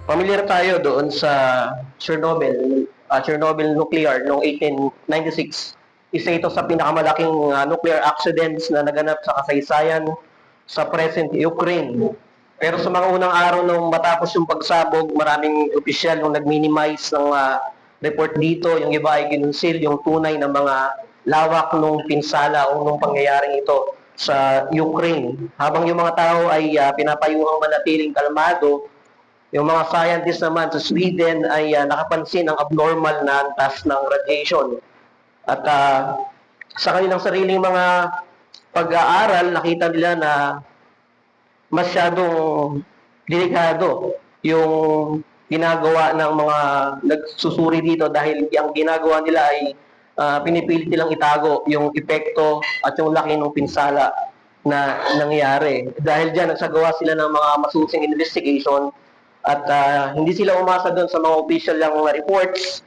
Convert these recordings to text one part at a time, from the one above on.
Familiar tayo doon sa Chernobyl nuclear noong 1896. Isa ito sa pinakamalaking nuclear accidents na naganap sa kasaysayan sa present Ukraine. Pero sa mga unang araw nung matapos yung pagsabog, maraming opisyal yung nag-minimize ng report dito. Yung iba ay kinonsil yung tunay na mga lawak nung pinsala o nung pangyayaring ito sa Ukraine. Habang yung mga tao ay pinapayuhang manatiling kalmado, yung mga scientists naman sa Sweden ay nakapansin ang abnormal na antas ng radiation. At sa kanilang sariling mga pag-aaral, nakita nila na masyadong delikado yung ginagawa ng mga nagsusuri dito dahil ang ginagawa nila ay pinipilit nilang itago yung epekto at yung laki ng pinsala na nangyari. Dahil dyan, nagsagawa sila ng mga masusing investigation at hindi sila umasa doon sa mga official lang reports.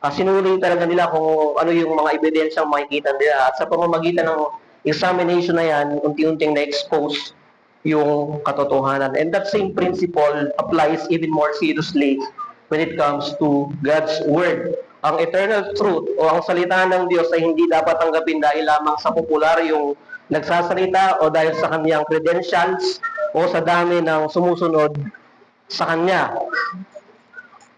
Sinuri talaga nila kung ano yung mga ebidensyang makikita nila. At sa pamamagitan ng examination na yan, unti-unting na-expose yung katotohanan. And that same principle applies even more seriously when it comes to God's Word. Ang eternal truth o ang salita ng Diyos ay hindi dapat tanggapin dahil lamang sa popular yung nagsasalita o dahil sa kanyang credentials o sa dami ng sumusunod sa Kanya.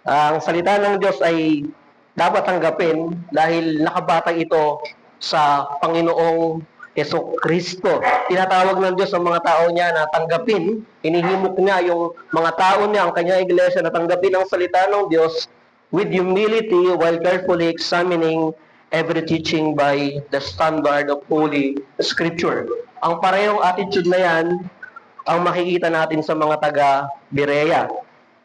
Ang salita ng Diyos ay dapat tanggapin dahil nakabatay ito sa Panginoong Jesucristo. Tinatawag ng Diyos ang mga tao niya na tanggapin, inihimok niya yung mga tao niya, ang kanyang iglesia na tanggapin ang salita ng Diyos with humility while carefully examining every teaching by the standard of Holy Scripture. Ang parehong attitude na yan ang makikita natin sa mga taga-Berea.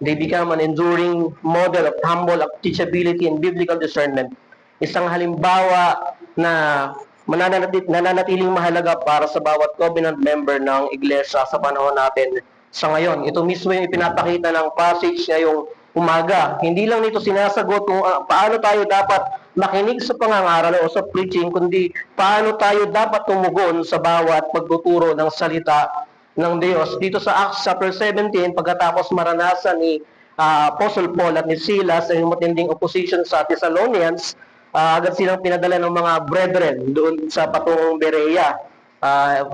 They become an enduring model of humble teachability and biblical discernment. Isang halimbawa na nananatiling mahalaga para sa bawat covenant member ng iglesia sa panahon natin sa ngayon. Ito mismo yung ipinapakita ng passage ngayong umaga. Hindi lang nito sinasagot kung paano tayo dapat makinig sa pangangaral o sa preaching, kundi paano tayo dapat tumugon sa bawat pagtuturo ng salita ng Diyos. Dito sa Acts chapter 17, pagkatapos maranasan ni Apostle Paul at ni Silas ang matinding opposition sa Thessalonians, agad silang pinadala ng mga brethren doon sa patungong Berea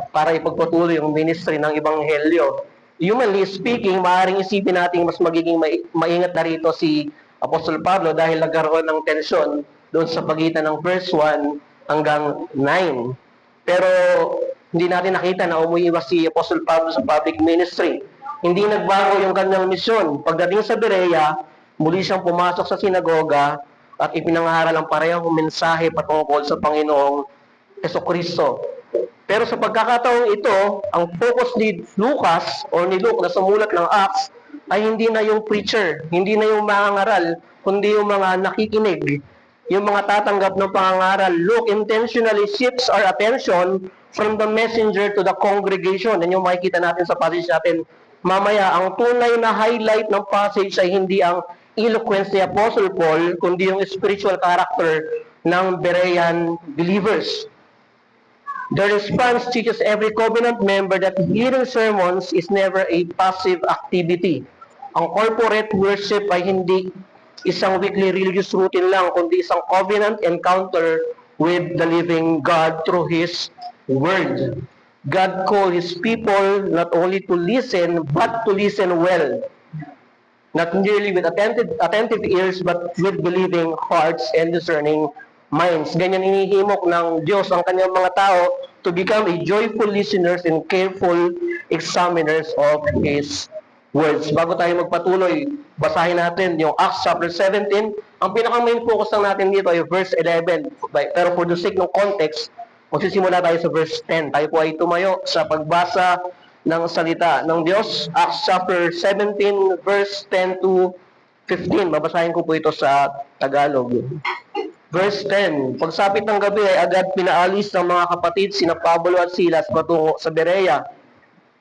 para ipagpatuloy yung ministry ng Ebanghelyo. Humanly speaking, maaaring isipin natin mas magiging maingat na rito si Apostle Pablo dahil nagkaroon ng tensyon doon sa pagitan ng verse 1 hanggang 9. Pero hindi natin nakita na umuiwas si Apostle Pablo sa public ministry. Hindi nagbago yung kanyang misyon. Pagdating sa Berea, muli siyang pumasok sa sinagoga at ipinangaral ang parehong mensahe patungkol sa Panginoong Jesucristo. Pero sa pagkakataong ito, ang focus ni Lucas o ni Luke na sumulat ng Acts ay hindi na yung preacher, hindi na yung mangangaral, kundi yung mga nakikinig, yung mga tatanggap ng pangangaral. Luke intentionally shifts our attention from the messenger to the congregation. Yan yung makikita natin sa passage natin mamaya. Ang tunay na highlight ng passage ay hindi ang eloquence ni Apostle Paul, kundi yung spiritual character ng Berean believers. The response teaches every covenant member that hearing sermons is never a passive activity. Ang corporate worship ay hindi isang weekly religious routine lang, kundi isang covenant encounter with the living God through His Word. God called His people not only to listen, but to listen well. Not merely with attentive ears, but with believing hearts and discerning minds. Ganyan inihimok ng Diyos ang kanyang mga tao to become a joyful listeners and careful examiners of His words. Bago tayo magpatuloy, basahin natin yung Acts chapter 17. Ang pinaka-main focus lang natin dito ay verse 11. Pero for the sake ng context, magsisimula tayo sa verse 10. Tayo po ay tumayo sa pagbasa ng salita ng Diyos. Acts chapter 17, verse 10 to 15. Babasahin ko po ito sa Tagalog. Verse 10, pagsapit ng gabi ay agad pinaalis ng mga kapatid sina Pablo at Silas patungo sa Berea.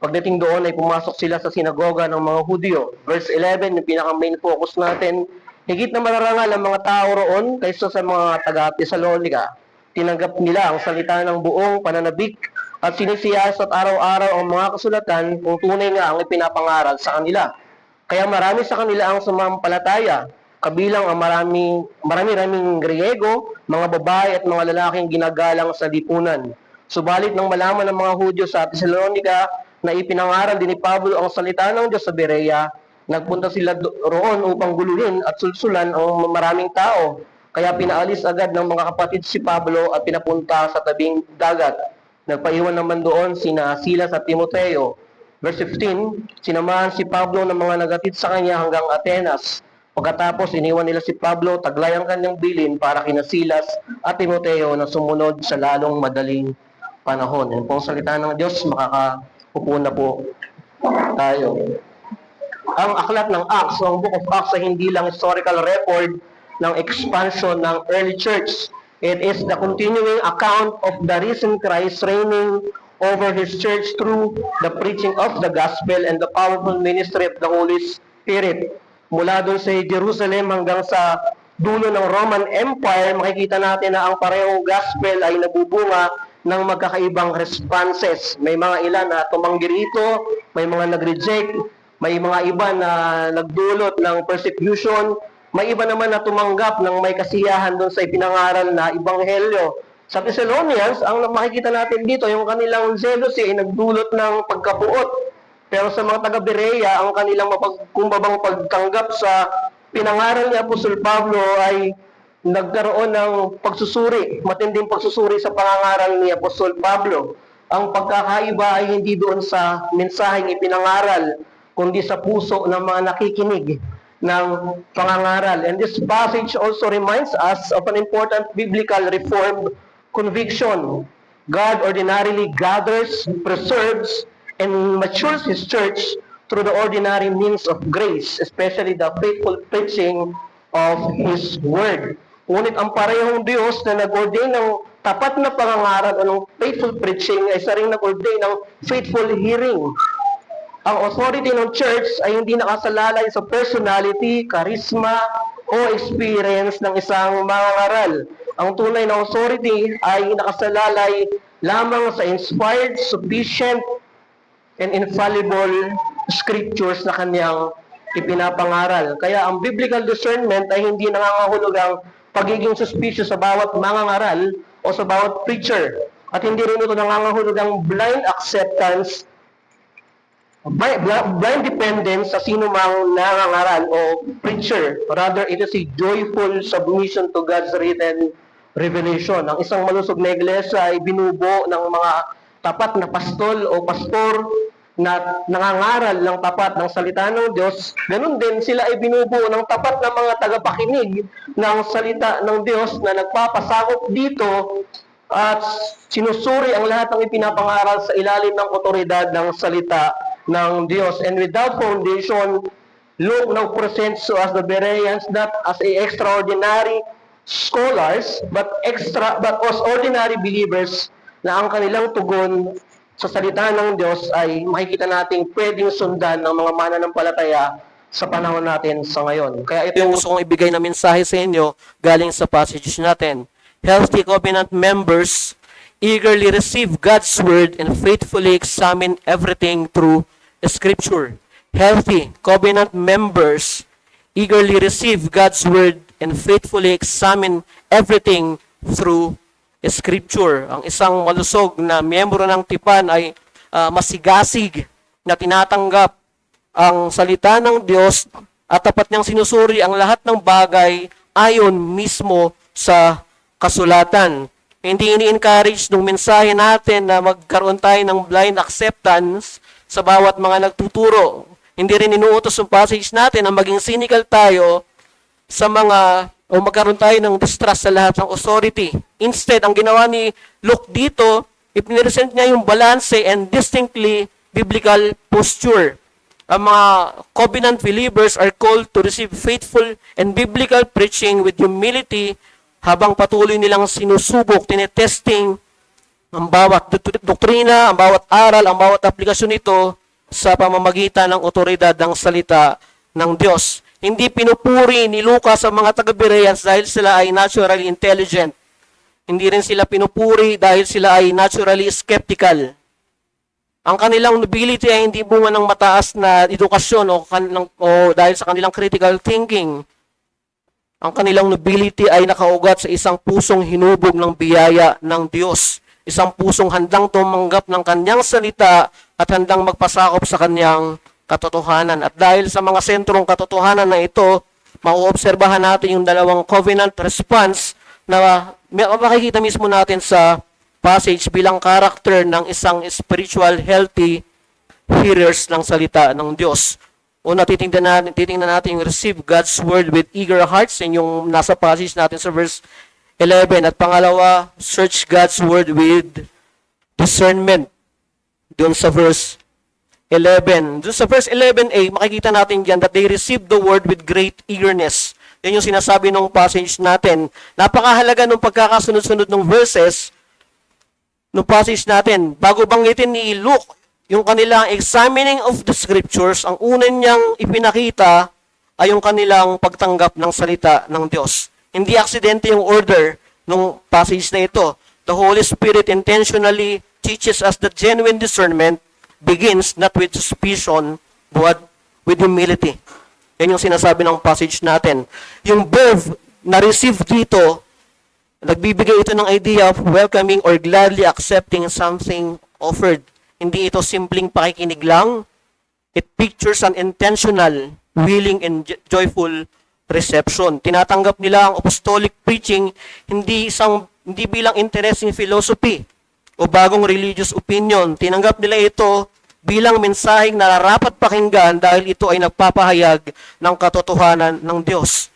Pagdating doon ay pumasok sila sa sinagoga ng mga Hudyo. Verse 11, yung pinaka-main focus natin, higit na mararangal ang mga tao roon kaysa sa mga taga-Thessalonica. Tinanggap nila ang salita ng buong pananabik at sinisiyasat araw-araw ang mga kasulatan kung tunay nga ang ipinapangaral sa kanila. Kaya marami sa kanila ang sumampalataya, kabilang ang marami-raming Griego, mga babae at mga lalaking ginagalang sa lipunan. Subalit nang malaman ng mga Hudyo sa Thessalonica na ipinangaral din ni Pablo ang salita ng Diyos sa Berea, nagpunta sila roon upang guluhin at sulsulan ang maraming tao. Kaya pinaalis agad ng mga kapatid si Pablo at pinapunta sa tabing dagat. Nagpaiwan naman doon sina Silas at Timoteo. Verse 15, sinamahan si Pablo ng mga nagatid sa kanya hanggang Atenas. Pagkatapos, iniwan nila si Pablo, taglay ang kanyang bilin para kina Silas at Timoteo na sumunod sa lalong madaling panahon. Yan pong salita ng Diyos, makakaupo na po tayo. Ang aklat ng Acts, o ang Book of Acts ay hindi lang historical record ng expansion ng early church. It is the continuing account of the risen Christ reigning over His church through the preaching of the gospel and the powerful ministry of the Holy Spirit. Mula doon sa Jerusalem hanggang sa dulo ng Roman Empire, makikita natin na ang parehong gospel ay nabubunga ng magkakaibang responses. May mga ilan na tumanggi rito, may mga nag-reject, may mga iba na nagdulot ng persecution, may iba naman na tumanggap ng may kasiyahan doon sa ipinangaral na ebanghelyo. Sa Thessalonians, ang makikita natin dito, yung kanilang jealousy ay nagdulot ng pagkapuot. Pero sa mga taga-Berea, ang kanilang mapagkumbabang pagtanggap sa pinangaral ni Apostol Pablo ay nagkaroon ng pagsusuri, matinding pagsusuri sa pangangaral ni Apostol Pablo. Ang pagkakaiba ay hindi doon sa mensaheng ipinangaral, kundi sa puso ng mga nakikinig ng pangangaral. And this passage also reminds us of an important biblical reform conviction. God ordinarily gathers, preserves, and matures His church through the ordinary means of grace, especially the faithful preaching of His Word. Ngunit ang parehong Diyos na nag-ordain ng tapat na pangangaral o ng faithful preaching ay isa ring nag-ordain ng faithful hearing. Ang authority ng church ay hindi nakasalalay sa personality, charisma, o experience ng isang mangangaral. Ang tunay na authority ay nakasalalay lamang sa inspired, sufficient, and infallible scriptures na kanyang ipinapangaral. Kaya ang biblical discernment ay hindi nangangahulugang pagiging suspicious sa bawat mangangaral o sa bawat preacher. At hindi rin ito nangangahulugang blind acceptance, blind dependence sa sino mang nangangaral o preacher. Rather, it is a joyful submission to God's written revelation. Ang isang malusog na iglesia ay binubuo ng mga tapat na pastol o pastor na nangangaral ng tapat ng salita ng Diyos. Ganun din, sila ay binubuo ng tapat na mga tagapakinig ng salita ng Diyos na nagpapasakop dito at sinusuri ang lahat ng ipinapangaral sa ilalim ng otoridad ng salita ng Diyos. And without foundation, Luke now presents to us the Bereans not as a extraordinary scholars, but as ordinary believers na ang kanilang tugon sa salita ng Diyos ay makikita nating pwedeng sundan ng mga mananampalataya sa panahon natin sa ngayon. Kaya ito yung gusto kong ibigay na mensahe sa inyo galing sa passages natin. Healthy covenant members eagerly receive God's word and faithfully examine everything through Scripture. Healthy covenant members eagerly receive God's word and faithfully examine everything through Scripture. Ang isang malusog na miyembro ng tipan ay masigasig na tinatanggap ang salita ng Diyos at tapat niyang sinusuri ang lahat ng bagay ayon mismo sa kasulatan. Hindi ini-encourage ng mensahe natin na magkaroon tayo ng blind acceptance sa bawat mga nagtuturo. Hindi rin inuutos yung passage natin na maging cynical tayo sa mga o magkaroon tayo ng distrust sa lahat ng authority. Instead, ang ginawa ni Luke dito, ipiniresent niya yung balance and distinctly biblical posture. Ang mga covenant believers are called to receive faithful and biblical preaching with humility habang patuloy nilang sinusubok, tinetesting ang bawat doktrina, ang bawat aral, ang bawat aplikasyon nito sa pamamagitan ng otoridad ng salita ng Diyos. Hindi pinupuri ni Lucas sa mga taga-Bereans dahil sila ay naturally intelligent. Hindi rin sila pinupuri dahil sila ay naturally skeptical. Ang kanilang nobility ay hindi bunga ng mataas na edukasyon o dahil sa kanilang critical thinking. Ang kanilang nobility ay nakaugat sa isang pusong hinubog ng biyaya ng Diyos. Isang pusong handang tumanggap ng kanyang salita at handang magpasakop sa kanyang katotohanan. At dahil sa mga sentrong katotohanan na ito, mauobserbahan natin yung dalawang covenant response na makikita mismo natin sa passage bilang character ng isang spiritual healthy hearers ng salita ng Diyos. Una, titingnan natin yung receive God's word with eager hearts, yun yung nasa passage natin sa verse 11. At pangalawa, search God's word with discernment, doon sa verse 11. Doon sa verse 11a, makikita natin dyan that they received the word with great eagerness. Yan yung sinasabi ng passage natin. Napakahalaga ng pagkakasunod-sunod ng verses ng passage natin. Bago banggitin ni Luke yung kanilang examining of the scriptures, ang una niyang ipinakita ay yung kanilang pagtanggap ng salita ng Diyos. Hindi aksidente yung order ng passage na ito. The Holy Spirit intentionally teaches us that genuine discernment begins not with suspicion, but with humility. Yan yung sinasabi ng passage natin. Yung verb na receive dito, nagbibigay ito ng idea of welcoming or gladly accepting something offered. Hindi ito simpleng pakikinig lang. It pictures an intentional, willing, and joyful reception. Tinatanggap nila ang apostolic preaching hindi bilang interesting philosophy o bagong religious opinion. Tinanggap nila ito bilang mensaheng nararapat pakinggan dahil ito ay nagpapahayag ng katotohanan ng Diyos.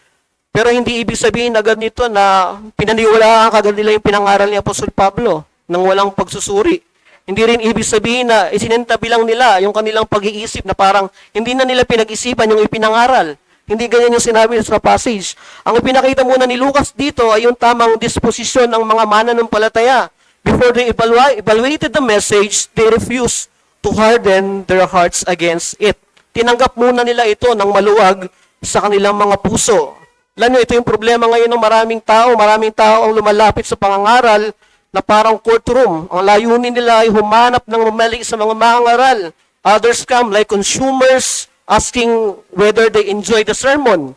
Pero hindi ibig sabihin agad nito na pinaniwalaan kagad nila yung pinangaral ni Apostol Pablo nang walang pagsusuri. Hindi rin ibig sabihin na isinintabi lang nila yung kanilang pag-iisip na parang hindi na nila pinag-isipan yung ipinangaral. Hindi ganyan yung sinabi sa passage. Ang ipinakita muna ni Lucas dito ay yung tamang disposisyon ng mga mananampalataya. Before they evaluated the message, they refused to harden their hearts against it. Tinanggap muna nila ito ng maluwag sa kanilang mga puso. Alam nyo, ito yung problema ngayon ng maraming tao. Maraming tao ang lumalapit sa pangangaral na parang courtroom. Ang layunin nila ay humanap ng mali sa mga mangangaral. Others come like consumers asking whether they enjoy the sermon.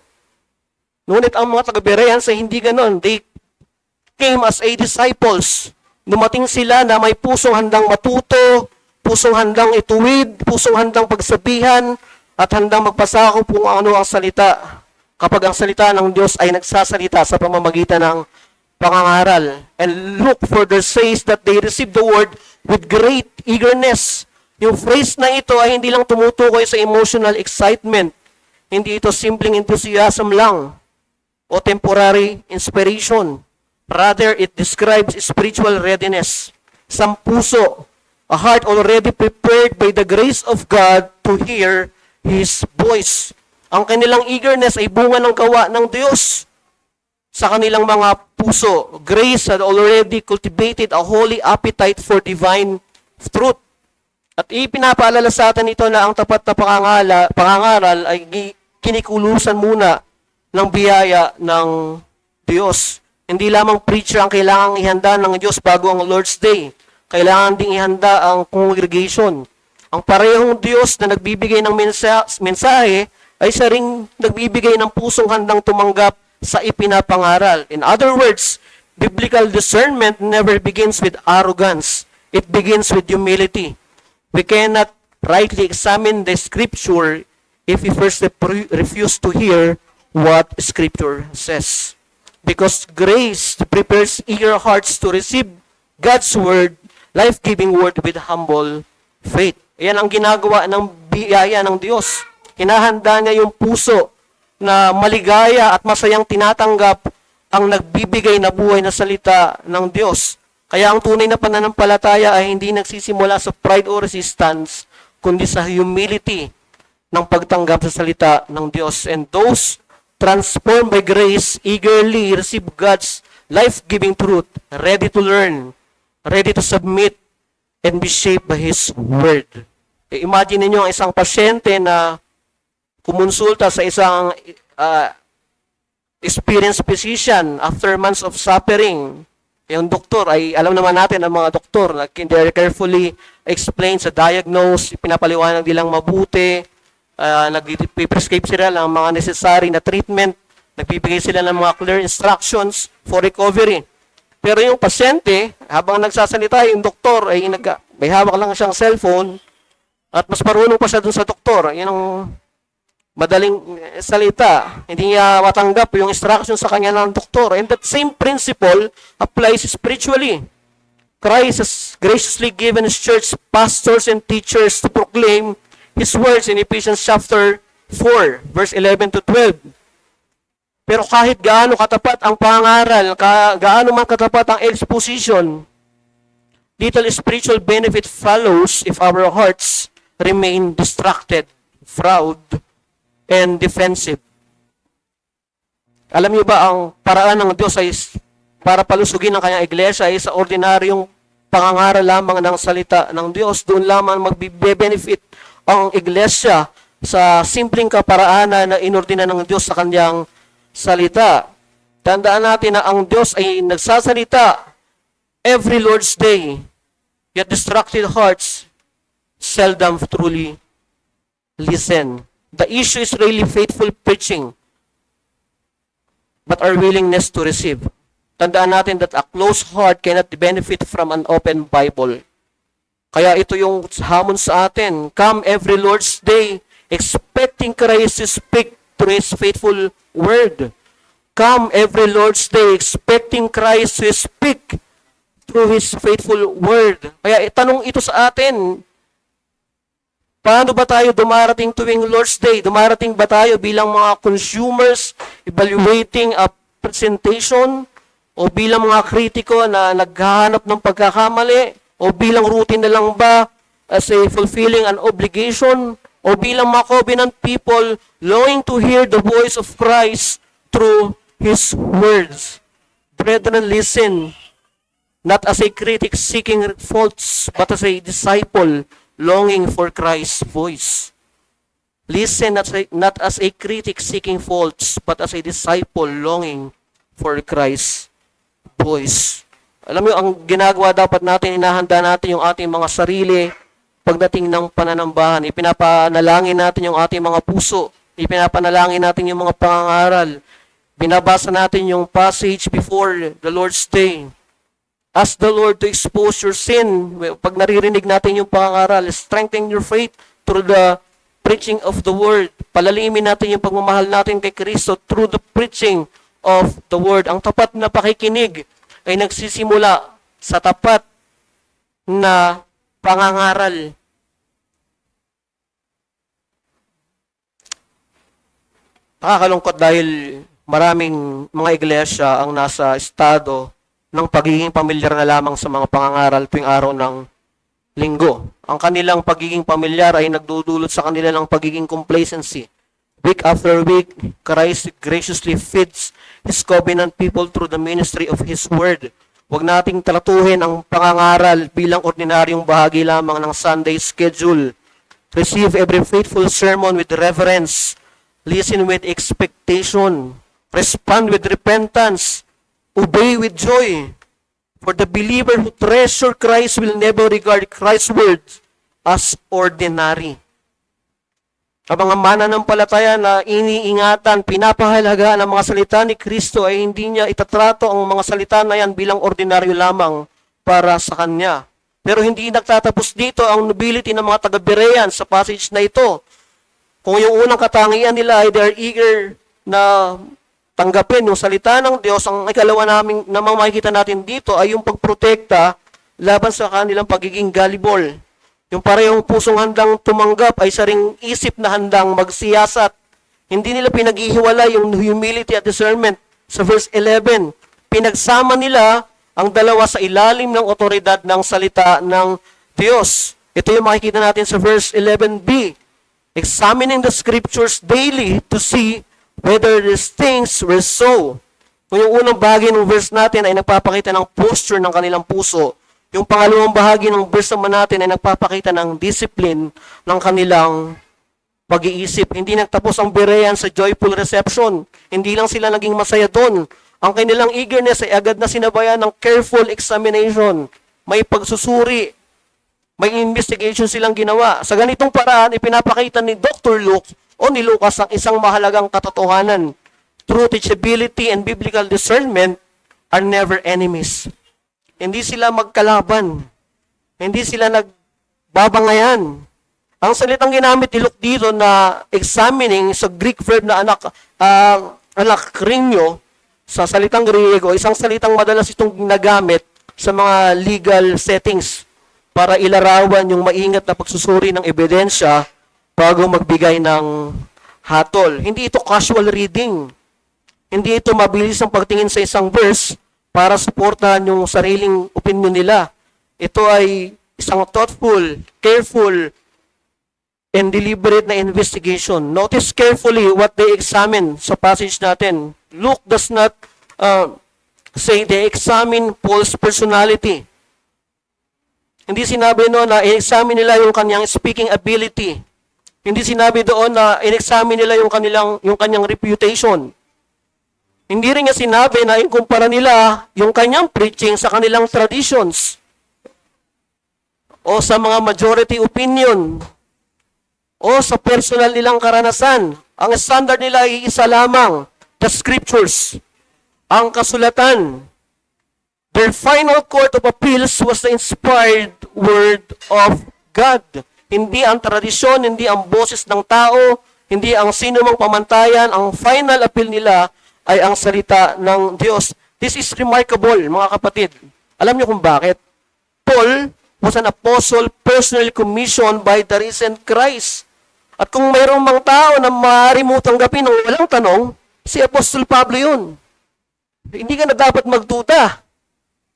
Ngunit ang mga taga-Bereans ay hindi ganon. They came as a disciples. Dumating sila na may pusong handang matuto, pusong handang ituwid, pusong handang pagsabihan, at handang magpasakop kung ano ang salita. Kapag ang salita ng Diyos ay nagsasalita sa pamamagitan ng pangangaral. And Luke further says that they received the word with great eagerness. Yung phrase na ito ay hindi lang tumutukoy sa emotional excitement. Hindi ito simpleng enthusiasm lang o temporary inspiration. Rather, it describes spiritual readiness. Isang puso, a heart already prepared by the grace of God to hear His voice. Ang kanilang eagerness ay bunga ng gawa ng Diyos sa kanilang mga puso. Grace had already cultivated a holy appetite for divine truth. At ipinapaalala sa atin ito na ang tapat na pangangaral ay kinikulusan muna ng biyaya ng Diyos. Hindi lamang preacher ang kailangang ihanda ng Diyos bago ang Lord's Day. Kailangan ding ihanda ang congregation. Ang parehong Diyos na nagbibigay ng mensahe ay siya ring nagbibigay ng pusong handang tumanggap sa ipinapangaral. In other words, biblical discernment never begins with arrogance. It begins with humility. We cannot rightly examine the Scripture if we first refuse to hear what Scripture says. Because grace prepares eager hearts to receive God's Word, life-giving Word with humble faith. Yan ang ginagawa ng biyaya ng Diyos. Hinahanda niya yung puso na maligaya at masayang tinatanggap ang nagbibigay na buhay na salita ng Diyos. Kaya ang tunay na pananampalataya ay hindi nagsisimula sa pride o resistance, kundi sa humility ng pagtanggap sa salita ng Diyos. And those transformed by grace eagerly receive God's life-giving truth, ready to learn, ready to submit, and be shaped by His Word. Imagine niyo ang isang pasyente na kumonsulta sa isang experienced physician after months of suffering. Yung doktor ay, alam naman natin ang mga doktor, they carefully explain sa diagnose, pinapaliwanag nilang mabuti, nag-prescribe sila ng mga necessary na treatment, nagbibigay sila ng mga clear instructions for recovery. Pero yung pasyente, habang nagsasalita, yung doktor ay may hawak lang siyang cellphone at mas marunong pa siya dun sa doktor. Yan ang madaling salita. Hindi niya matanggap yung instruction sa kanya ng doktor. And that same principle applies spiritually. Christ has graciously given His church pastors and teachers to proclaim His words in Ephesians chapter 4, verse 11 to 12. Pero kahit gaano katapat ang pangaral, gaano man katapat ang exposition, little spiritual benefit follows if our hearts remain distracted, proud, and defensive. Alam niyo ba, ang paraan ng Diyos ay para palusugin ang kanyang iglesia ay sa ordinaryong pangangaral lamang ng salita ng Diyos. Doon lamang magbe-benefit ang iglesia sa simpleng kaparaanan na inordina ng Diyos sa kanyang salita. Tandaan natin na ang Diyos ay nagsasalita every Lord's Day, yet distracted hearts seldom truly listen. The issue is really faithful preaching, but our willingness to receive. Tandaan natin that a closed heart cannot benefit from an open Bible. Kaya ito yung hamon sa atin. Come every Lord's Day, expecting Christ to speak through His faithful word. Come every Lord's Day, expecting Christ to speak through His faithful word. Kaya itanong ito sa atin, paano ba tayo dumarating tuwing Lord's Day? Dumarating ba tayo bilang mga consumers, evaluating a presentation? O bilang mga kritiko na naghahanap ng pagkakamali? O bilang routine na lang ba as a fulfilling an obligation? O bilang mga covenant people longing to hear the voice of Christ through His words? Brethren, listen, not as a critic seeking faults, but as a disciple longing for Christ's voice. Listen not as a critic seeking faults, but as a disciple longing for Christ's voice. Alam mo, ang ginagawa dapat natin, inahanda natin yung ating mga sarili pagdating ng pananambahan. Ipinapanalangin natin yung ating mga puso. Ipinapanalangin natin yung mga pangangaral. Binabasa natin yung passage before the Lord's Day. Ask the Lord to expose your sin. Pag naririnig natin yung pangangaral, strengthen your faith through the preaching of the Word. Palalimin natin yung pagmamahal natin kay Kristo through the preaching of the Word. Ang tapat na pakikinig ay nagsisimula sa tapat na pangangaral. Nakakalungkot dahil maraming mga iglesia ang nasa estado ng pagiging pamilyar na lamang sa mga pangangaral tuwing araw ng linggo. Ang kanilang pagiging pamilyar ay nagdudulot sa kanila ng pagiging complacency. Week after week, Christ graciously feeds His covenant people through the ministry of His Word. Huwag nating tratuhin ang pangangaral bilang ordinaryong bahagi lamang ng Sunday schedule. Receive every faithful sermon with reverence. Listen with expectation. Respond with repentance. Obey with joy. For the believer who treasure Christ will never regard Christ's words as ordinary. Ang mga mananampalataya na iniingatan, pinapahalagaan ang mga salita ni Kristo ay hindi niya itatrato ang mga salita na yan bilang ordinaryo lamang para sa Kanya. Pero hindi nagtatapos dito ang nobility ng mga taga-Berean sa passage na ito. Kung yung unang katangian nila ay they're eager na tanggapin yung salita ng Diyos, ang ikalawa namin na makikita natin dito ay yung pagprotekta laban sa kanilang pagiging gullible. Yung parehong pusong handang tumanggap ay saring isip na handang magsiyasat. Hindi nila pinaghihiwalay yung humility at discernment. Sa verse 11, pinagsama nila ang dalawa sa ilalim ng otoridad ng salita ng Diyos. Ito yung makikita natin sa verse 11b. Examining the scriptures daily to see whether these things were so. Kung yung unang bahagi ng verse natin ay nagpapakita ng posture ng kanilang puso, yung pangalawang bahagi ng verse naman natin ay nagpapakita ng discipline ng kanilang pag-iisip. Hindi nagtapos ang Berean sa joyful reception. Hindi lang sila naging masaya doon. Ang kanilang eagerness ay agad na sinabayan ng careful examination. May pagsusuri, may investigation silang ginawa. Sa ganitong paraan, ipinapakita ni Dr. Luke o ni Lucas ang isang mahalagang katotohanan. True teachability and biblical discernment are never enemies. Hindi sila magkalaban. Hindi sila nagbabangayan. Ang salitang ginamit ni Luke dito na examining sa Greek verb na anakrinyo, sa salitang Griego, isang salitang madalas itong ginagamit sa mga legal settings para ilarawan yung maingat na pagsusuri ng ebidensya bago magbigay ng hatol. Hindi ito casual reading. Hindi ito mabilis ang pagtingin sa isang verse para suportahan yung sariling opinion nila. Ito ay isang thoughtful, careful, and deliberate na investigation. Notice carefully what they examine sa passage natin. Luke does not say they examine Paul's personality. Hindi sinabi noon na i-examine nila yung kanyang speaking ability. Hindi sinabi doon na i-examine nila yung kanyang reputation. Hindi rin niya sinabi na ikumpara nila yung kanyang preaching sa kanilang traditions o sa mga majority opinion o sa personal nilang karanasan. Ang standard nila ay isa lamang, the scriptures, ang kasulatan. Their final court of appeals was the inspired word of God. Hindi ang tradisyon, hindi ang boses ng tao, hindi ang sino mang pamantayan. Ang final appeal nila ay ang salita ng Diyos. This is remarkable, mga kapatid. Alam niyo kung bakit? Paul was an apostle personally commissioned by the risen Christ. At kung mayroong mga tao na maaari mo tanggapin ng walang tanong, si Apostol Pablo yun. Hindi ka na dapat magduda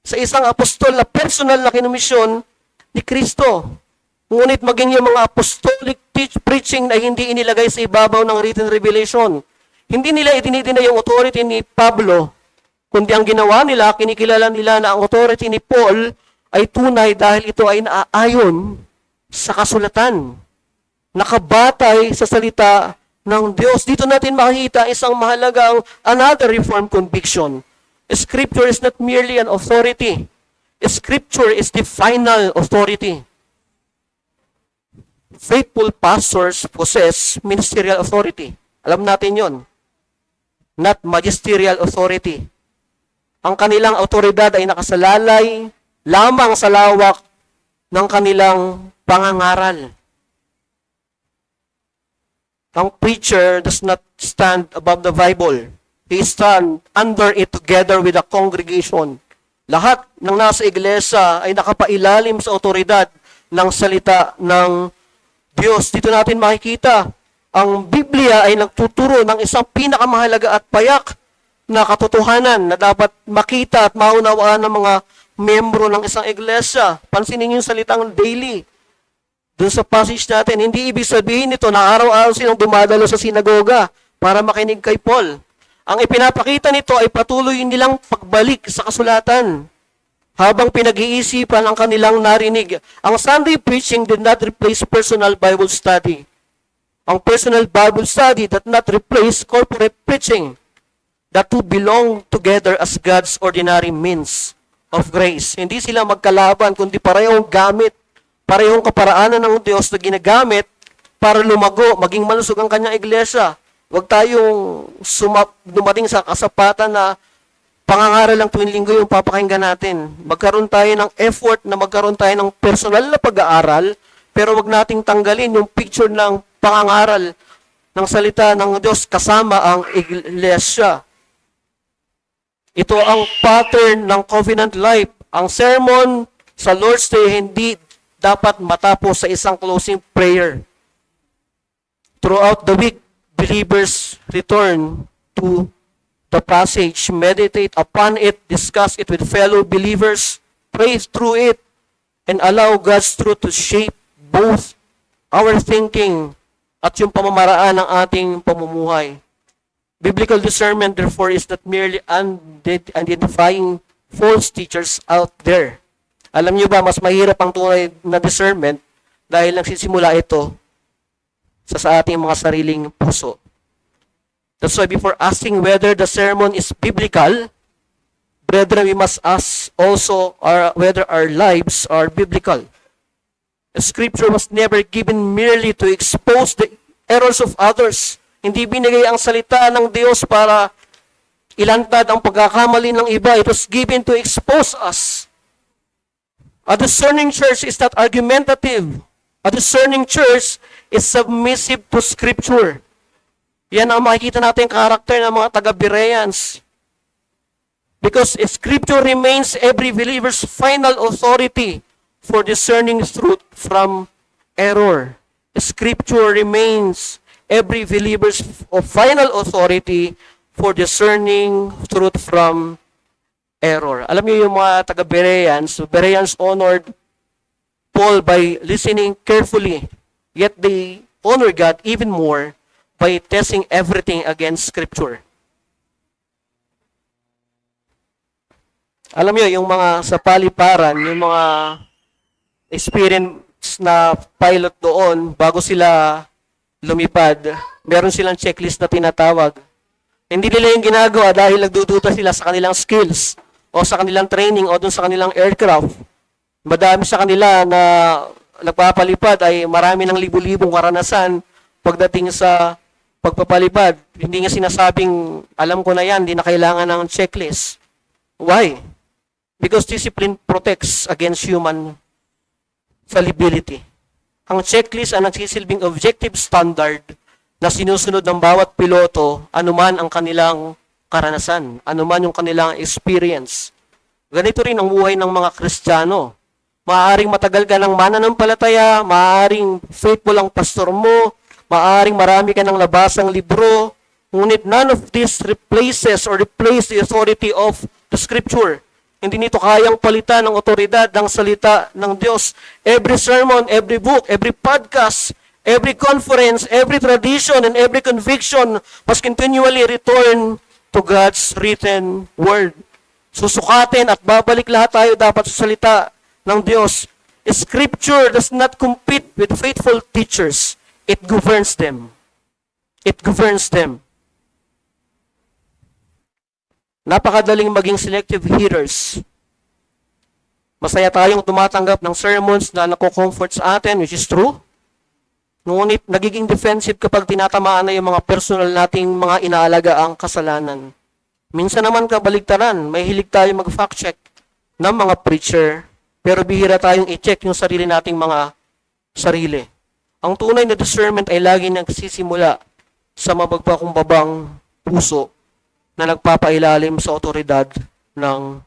sa isang apostol na personal na kinumisyon ni Kristo. Ngunit maging yung mga apostolic preaching na hindi inilagay sa ibabaw ng written revelation. Hindi nila itinitindi yung authority ni Pablo, kundi ang ginawa nila, kinikilala nila na ang authority ni Paul ay tunay dahil ito ay naaayon sa kasulatan. Nakabatay sa salita ng Diyos. Dito natin makikita isang mahalagang another reform conviction. Scripture is not merely an authority. Scripture is the final authority. Faithful pastors possess ministerial authority. Alam natin yon. Not magisterial authority. Ang kanilang autoridad ay nakasalalay lamang sa lawak ng kanilang pangangaral. Ang preacher does not stand above the Bible. He stands under it together with the congregation. Lahat ng nasa iglesia ay nakapailalim sa otoridad ng salita ng Diyos. Dito natin makikita, ang Biblia ay nagtuturo ng isang pinakamahalaga at payak na katotohanan na dapat makita at maunawaan ng mga membro ng isang iglesia. Pansinin yung salitang daily. Doon sa passage natin, hindi ibig sabihin nito na araw-araw silang dumadalo sa sinagoga para makinig kay Paul. Ang ipinapakita nito ay patuloy nilang pagbalik sa kasulatan habang pinag-iisipan ang kanilang narinig. Ang Sunday preaching did not replace personal Bible study. Ang personal Bible study did not replace corporate preaching. The two belong together as God's ordinary means of grace. Hindi sila magkalaban, kundi parehong gamit, parehong kaparaanan ng Diyos na ginagamit para lumago, maging malusog ang kanyang iglesia. Huwag tayong dumating sa kasapatan na pangangaral lang tuwing linggo yung papakinggan natin. Magkaroon tayo ng effort na magkaroon tayo ng personal na pag-aaral, pero wag nating tanggalin yung picture ng pangangaral ng salita ng Diyos kasama ang iglesia. Ito ang pattern ng covenant life. Ang sermon sa Lord's Day hindi dapat matapos sa isang closing prayer. Throughout the week, believers return to the passage, meditate upon it, discuss it with fellow believers, pray through it, and allow God's truth to shape both our thinking at yung pamamaraan ng ating pamumuhay. Biblical discernment, therefore, is not merely identifying false teachers out there. Alam niyo ba, mas mahirap ang tunay na discernment dahil nagsisimula ito sa ating mga sariling puso. That's why before asking whether the sermon is biblical, Brethren, we must ask also whether our lives are biblical. Scripture was never given merely to expose the errors of others. Hindi binigay ang salita ng Diyos para ilantad ang pagkakamali ng iba. It was given to expose us. A discerning church is not argumentative. A discerning church is submissive to Scripture. Yan ang makikita natin karakter ng mga taga-Bereans. Because Scripture remains every believer's final authority for discerning truth from error. Scripture remains every believer's final authority for discerning truth from error. Alam niyo yung mga taga-Bereans, Bereans honored Paul by listening carefully, yet they honor God even more by testing everything against Scripture. Alam niyo, yung mga sa paliparan, yung mga experience na pilot doon, bago sila lumipad, meron silang checklist na tinatawag. Hindi nila yung ginagawa dahil nagdududa sila sa kanilang skills o sa kanilang training o dun sa kanilang aircraft. Madami sa kanila na nagpapalipad ay marami ng libu-libong karanasan pagdating sa pagpapalipad. Hindi nga sinasabing, alam ko na yan, hindi na kailangan ng checklist. Why? Because discipline protects against human fallibility. Ang checklist ay nagsisilbing objective standard na sinusunod ng bawat piloto anuman ang kanilang karanasan, anuman yung kanilang experience. Ganito rin ang buhay ng mga Kristiyano. Maaaring matagal ka ng mananampalataya, maaaring faithful ang pastor mo, maaaring marami ka ng nabasang libro, ngunit none of this replace the authority of the Scripture. Hindi nito kayang palitan ng otoridad ng salita ng Diyos. Every sermon, every book, every podcast, every conference, every tradition, and every conviction must continually return to God's written word. Susukatin at babalik lahat tayo dapat sa salita ng Diyos. Scripture does not compete with faithful teachers. It governs them. It governs them. Napakadaling maging selective hearers. Masaya tayong tumatanggap ng sermons na nako-comfort sa atin, which is true. Ngunit nagiging defensive kapag tinatamaan na yung mga personal nating mga inaalagaang kasalanan. Minsan naman kabaligtaran, may hilig tayo mag-fact check ng mga preacher, pero bihira tayong i-check yung sarili nating mga sarili. Ang tunay na discernment ay lagi nagsisimula sa mapagpakumbabang puso na nagpapailalim sa otoridad ng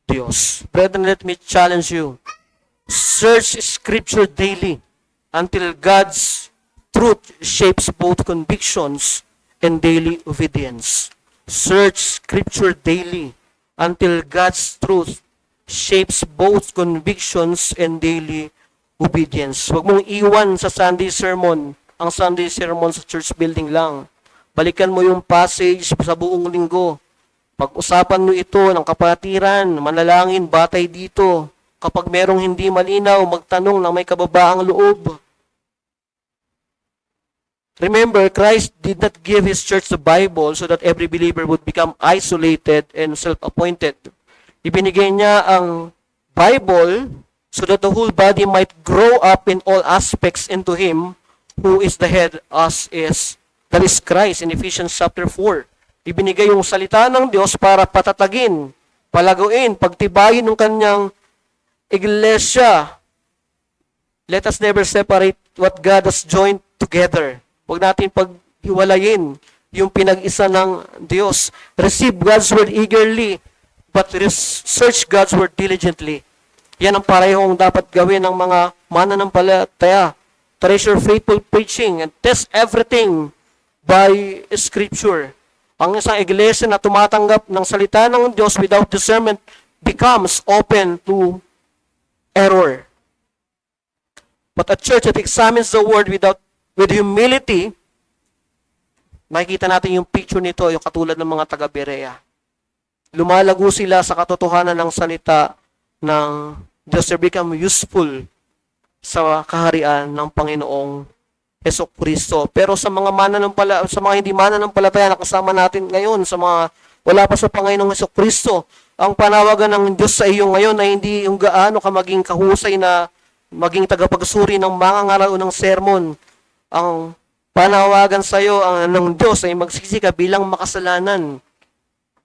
Diyos. Brethren, let me challenge you. Search Scripture daily until God's truth shapes both convictions and daily obedience. Search Scripture daily until God's truth shapes both convictions and daily obedience. Huwag mong iwan sa Sunday sermon, ang Sunday sermon sa church building lang. Balikan mo yung passage sa buong linggo. Pag-usapan mo ito ng kapatiran, manalangin, batay dito. Kapag merong hindi malinaw, magtanong na may kababaang loob. Remember, Christ did not give His church the Bible so that every believer would become isolated and self-appointed. Ibinigay niya ang Bible so that the whole body might grow up in all aspects into Him who is the head, that is Christ, in Ephesians chapter 4. Ibinigay yung salita ng Diyos para patatagin, palaguin, pagtibayin ng kanyang iglesia. Let us never separate what God has joined together. Huwag natin paghiwalayin yung pinag-isa ng Diyos. Receive God's word eagerly, but search God's word diligently. Yan ang parehong dapat gawin ng mga mananampalataya. Treasure faithful preaching and test everything by Scripture. Ang isang iglesia na tumatanggap ng salita ng Diyos without discernment becomes open to error. But a church that examines the Word with humility, makikita natin yung picture nito, yung katulad ng mga taga-Berea. Lumalago sila sa katotohanan ng salita ng Diyos. They become useful sa kaharian ng Panginoong Hesukristo. Pero sa mga hindi mananampalataya na kasama natin ngayon, sa mga wala pa sa Panginoong Hesukristo. Ang panawagan ng Diyos sa iyo ngayon ay hindi yung gaano ka maging kahusay na maging tagapagsuri ng mga ngaral o ng sermon. Ang panawagan sa iyo ng Diyos ay magsisi ka bilang makasalanan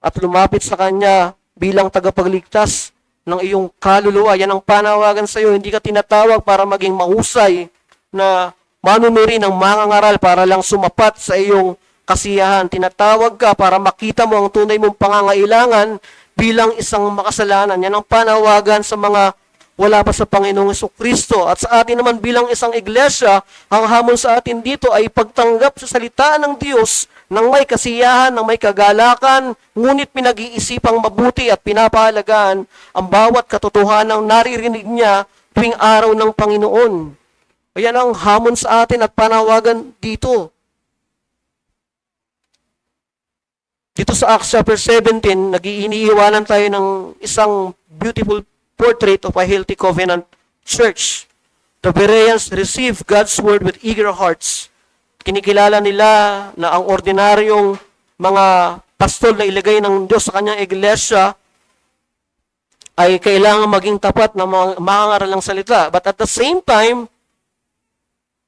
at lumapit sa Kanya bilang tagapagligtas ng iyong kaluluwa. Yan ang panawagan sa iyo. Hindi ka tinatawag para maging mahusay na manunuri ng mga ngaral para lang sumapat sa iyong kasiyahan. Tinatawag ka para makita mo ang tunay mong pangangailangan bilang isang makasalanan. Yan ang panawagan sa mga wala pa sa Panginoong Hesukristo. At sa atin naman bilang isang iglesia, ang hamon sa atin dito ay pagtanggap sa salita ng Diyos ng may kasiyahan, ng may kagalakan, ngunit pinag-iisipang mabuti at pinapahalagaan ang bawat katotohanang naririnig niya tuwing araw ng Panginoon. Ayan ang hamon sa atin at panawagan dito. Dito sa Acts chapter 17, nag-iiniiwanan tayo ng isang beautiful portrait of a healthy covenant church. The Bereans received God's word with eager hearts. Kinikilala nila na ang ordinaryong mga pastol na ilagay ng Diyos sa kanyang iglesia ay kailangan maging tapat na mga ngaral ng salita. But at the same time,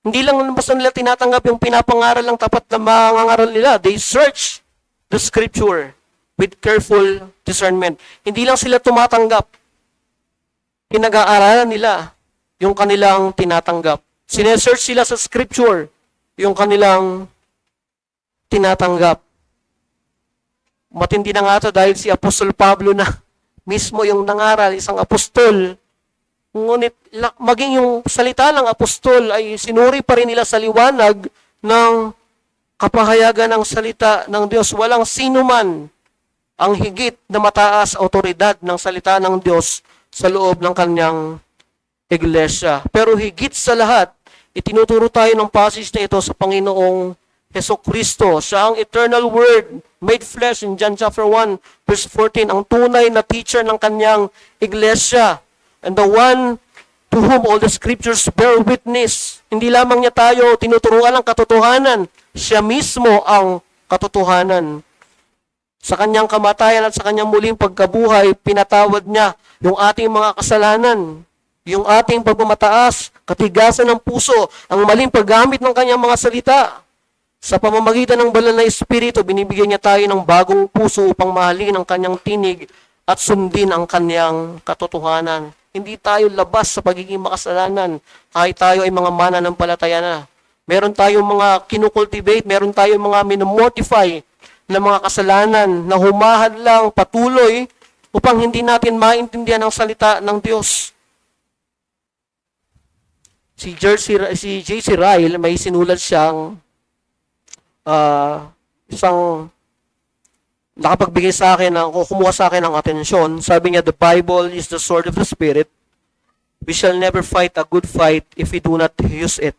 hindi lang basta nila tinatanggap yung pinapangaral ng tapat na mga ngaral nila. They search the scripture with careful discernment. Hindi lang sila tumatanggap. Pinag-aaralan nila yung kanilang tinatanggap. Sinesearch sila sa scripture yung kanilang tinatanggap. Matindi na nga ito dahil si Apostol Pablo na mismo yung nangaral, isang apostol. Ngunit maging yung salita ng apostol ay sinuri pa rin nila sa liwanag ng kapahayagan ng salita ng Diyos. Walang sino man ang higit na mataas autoridad ng salita ng Diyos sa loob ng kanyang iglesia. Pero higit sa lahat, itinuturo tayo ng passage na ito sa Panginoong Hesukristo. Siya ang eternal word made flesh in John chapter 1 verse 14, ang tunay na teacher ng kanyang iglesia. And the one to whom all the scriptures bear witness. Hindi lamang niya tayo tinuturuan ng katotohanan, siya mismo ang katotohanan. Sa kanyang kamatayan at sa kanyang muling pagkabuhay, pinatawad niya yung ating mga kasalanan, yung ating pagmamataas, katigasan ng puso, ang maling paggamit ng kanyang mga salita. Sa pamamagitan ng banal na Espiritu, binibigyan niya tayo ng bagong puso upang mahalin ang kanyang tinig at sundin ang kanyang katotohanan. Hindi tayo labas sa pagiging makasalanan kahit tayo ay mga mananampalataya na. Meron tayong mga kinukultivate, meron tayong mga minumortify na mga kasalanan na humahad lang patuloy upang hindi natin maintindihan ang salita ng Diyos. Si J.C. Ryle, may sinulat siyang isang nakapagbigay sa akin, kumuha sa akin ng atensyon. Sabi niya, the Bible is the sword of the Spirit. We shall never fight a good fight if we do not use it.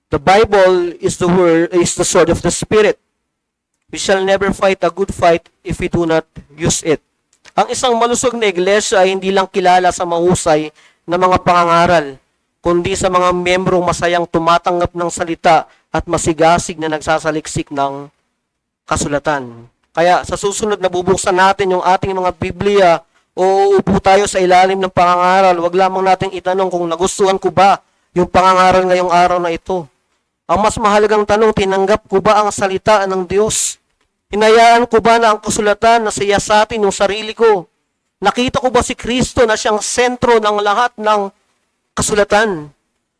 The Bible is the sword of the Spirit. We shall never fight a good fight if we do not use it. Ang isang malusog na iglesia ay hindi lang kilala sa mahusay na mga pangangaral, kundi sa mga membrong masayang tumatanggap ng salita at masigasig na nagsasaliksik ng kasulatan. Kaya sa susunod na bubuksan natin yung ating mga Biblia o uupo tayo sa ilalim ng pangangaral, wag lamang nating itanong kung nagustuhan ko ba yung pangangaral ngayong araw na ito. Ang mas mahalagang tanong, tinanggap ko ba ang salita ng Diyos? Hinayaan ko ba na ang kasulatan na siyasatin yung sarili ko? Nakita ko ba si Kristo na siyang sentro ng lahat ng kasulatan?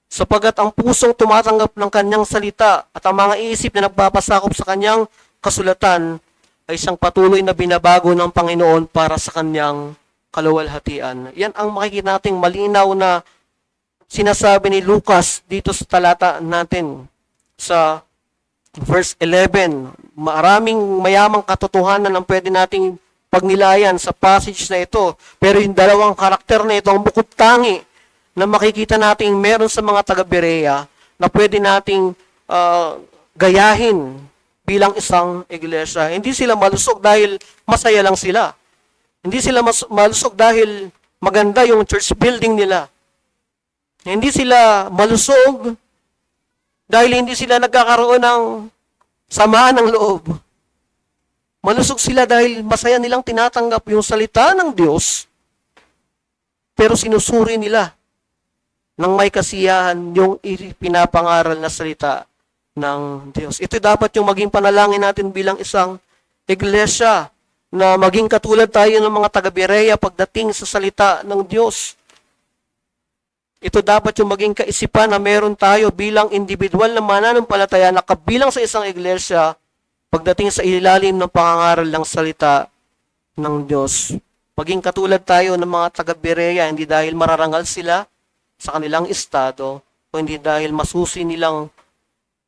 Sapagat ang pusong tumatanggap ng kanyang salita at ang mga isip na nagpapasakop sa kanyang kasulatan ay isang patuloy na binabago ng Panginoon para sa kanyang kaluwalhatian. Yan ang makikita nating malinaw na sinasabi ni Lucas dito sa talata natin sa verse 11. Maraming mayamang katotohanan ang pwede nating pagnilayan sa passage na ito. Pero yung dalawang karakter na ito, ang bukod tangi na makikita nating meron sa mga taga-Berea na pwede nating gayahin bilang isang iglesia. Hindi sila malusog dahil masaya lang sila. Hindi sila malusog dahil maganda yung church building nila. Hindi sila malusog dahil hindi sila nagkakaroon ng samaan ng loob. Malusog sila dahil masaya nilang tinatanggap yung salita ng Diyos, pero sinusuri nila ng may kasiyahan yung pinapangaral na salita ng Diyos. Ito dapat yung maging panalangin natin bilang isang iglesia, na maging katulad tayo ng mga taga-Berea pagdating sa salita ng Diyos. Ito dapat yung maging kaisipan na meron tayo bilang individual na mananampalataya na kabilang sa isang iglesia pagdating sa ilalim ng pangangaral ng salita ng Diyos. Maging katulad tayo ng mga taga-Berea, hindi dahil mararangal sila sa kanilang estado, o hindi dahil masusi nilang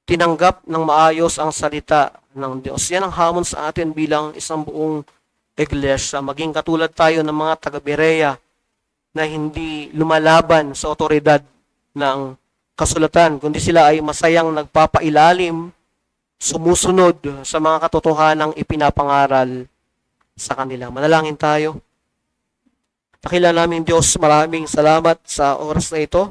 tinanggap ng maayos ang salita ng Diyos. Yan ang hamon sa atin bilang isang buong iglesia. Maging katulad tayo ng mga taga-Berea na hindi lumalaban sa otoridad ng kasulatan, kundi sila ay masayang nagpapailalim, sumusunod sa mga katotohanang ipinapangaral sa kanila. Manalangin tayo. Dakila namin Diyos, maraming salamat sa oras na ito.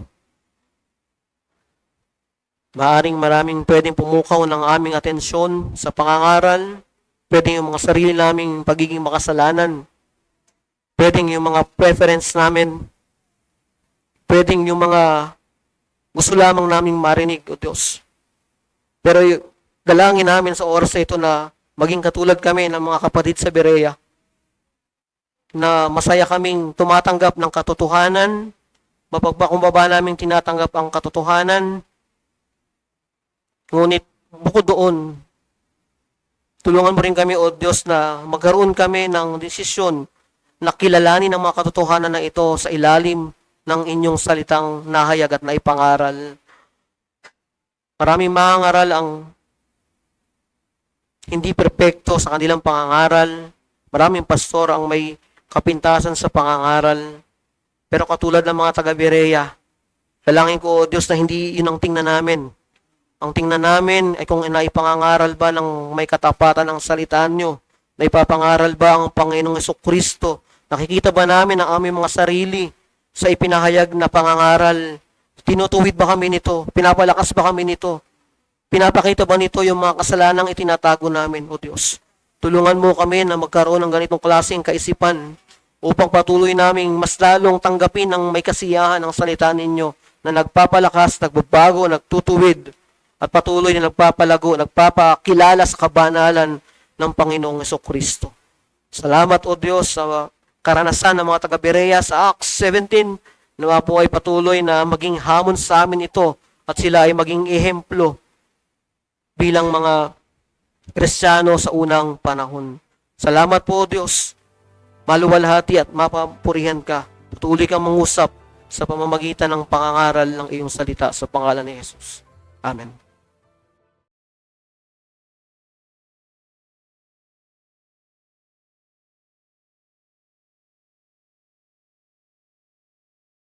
Maraming pwedeng pumukaw ng aming atensyon sa pangangaral, pwedeng yung mga sarili naming pagiging makasalanan, pwedeng yung mga preference namin, pwedeng yung mga gusto lamang naming marinig, O Diyos. Pero dalangin namin sa oras na ito na maging katulad kami ng mga kapatid sa Berea, na masaya kaming tumatanggap ng katotohanan, mapagpakumbaba namin tinatanggap ang katotohanan, ngunit bukod doon, tulungan mo rin kami, O Diyos, na magkaroon kami ng desisyon na kilalanin ang mga katotohanan na ito sa ilalim ng inyong salitang nahayag at naipangaral. Maraming mangangaral ang hindi perpekto sa kanilang pangangaral. Maraming pastor ang may kapintasan sa pangangaral. Pero katulad ng mga taga-Berea, dalangin ko, O Diyos, na hindi yun ang tingnan namin. Ang tingnan namin ay kung naipangangaral ba ng may katapatan ang salitaan nyo, naipapangaral ba ang Panginoong Jesucristo, nakikita ba namin ang aming mga sarili sa ipinahayag na pangangaral, tinutuwid ba kami nito, pinapalakas ba kami nito, pinapakita ba nito yung mga kasalanang itinatago namin, O Diyos. Tulungan mo kami na magkaroon ng ganitong klaseng kaisipan upang patuloy naming mas lalong tanggapin ang may kasiyahan ng salita ninyo na nagpapalakas, nagbabago, nagtutuwid, at patuloy na nagpapalago, nagpapakilala sa kabanalan ng Panginoong Jesucristo. Salamat, O Diyos, sa karanasan ng mga taga-Berea sa Acts 17, na po ay patuloy na maging hamon sa amin ito at sila ay maging ehemplo bilang mga Kristiyano sa unang panahon. Salamat po, O Diyos. Maluwalhati at mapapurihan ka. Patuloy kang mangusap sa pamamagitan ng pangangaral ng iyong salita sa pangalan ni Jesus. Amen.